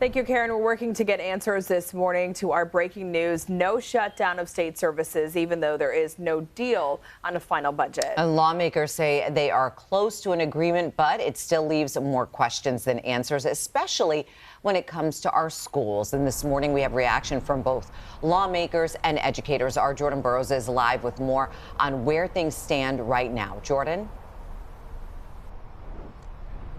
Thank you, Karen. We're working to get answers this morning to our breaking news. No shutdown of state services, even though there is no deal on a final budget. And lawmakers say they are close to an agreement, but it still leaves more questions than answers, especially when it comes to our schools. And this morning we have reaction from both lawmakers and educators. Our Jordan Burroughs is live with more on where things stand right now. Jordan?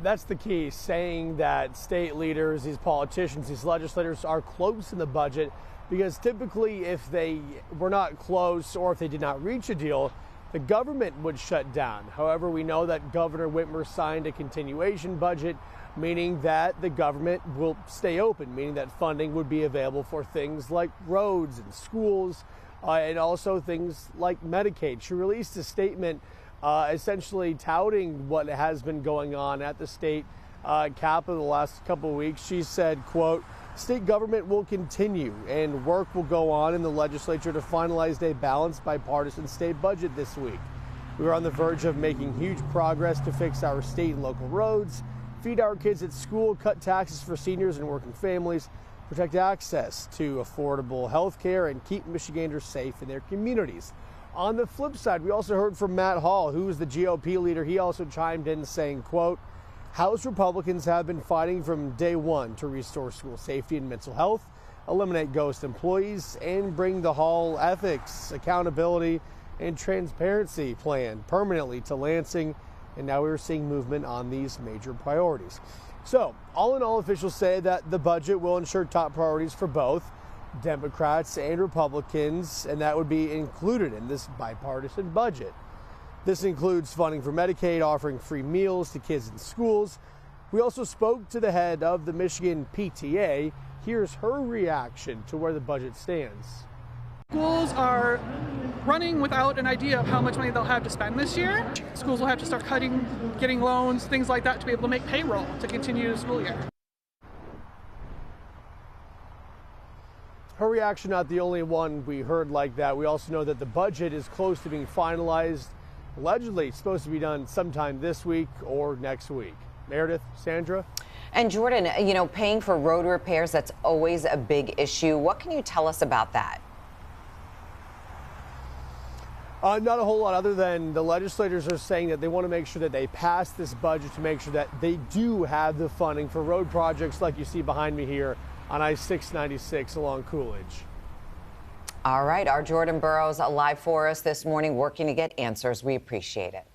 That's the key, saying that state leaders, these politicians, these legislators are close in the budget, because typically if they were not close or if they did not reach a deal, the government would shut down. However, we know that Governor Whitmer signed a continuation budget, meaning that the government will stay open, meaning that funding would be available for things like roads and schools and also things like Medicaid. She released a statement essentially touting what has been going on at the state capitol the last couple of weeks. She said, quote, "State government will continue and work will go on in the legislature to finalize a balanced bipartisan state budget this week. We are on the verge of making huge progress to fix our state and local roads, feed our kids at school, cut taxes for seniors and working families, protect access to affordable health care, and keep Michiganders safe in their communities." On the flip side, we also heard from Matt Hall, who is the GOP leader. He also chimed in saying, quote, "House Republicans have been fighting from day one to restore school safety and mental health, eliminate ghost employees, and bring the Hall ethics, accountability, and transparency plan permanently to Lansing. And now we're seeing movement on these major priorities." So, all in all, officials say that the budget will ensure top priorities for both Democrats and Republicans, and that would be included in this bipartisan budget. This includes funding for Medicaid, offering free meals to kids in schools. We also spoke to the head of the Michigan PTA. Here's her reaction to where the budget stands. Schools are running without an idea of how much money they'll have to spend this year. Schools will have to start cutting, getting loans, things like that to be able to make payroll to continue the school year. Her reaction, not the only one we heard like that. We also know that the budget is close to being finalized. Allegedly, it's supposed to be done sometime this week or next week. Meredith, Sandra? And Jordan, you know, paying for road repairs, that's always a big issue. What can you tell us about that? Not a whole lot, other than the legislators are saying that they want to make sure that they pass this budget to make sure that they do have the funding for road projects like you see behind me here on I-696 along Coolidge. All right, our Jordan Burroughs live for us this morning, working to get answers. We appreciate it.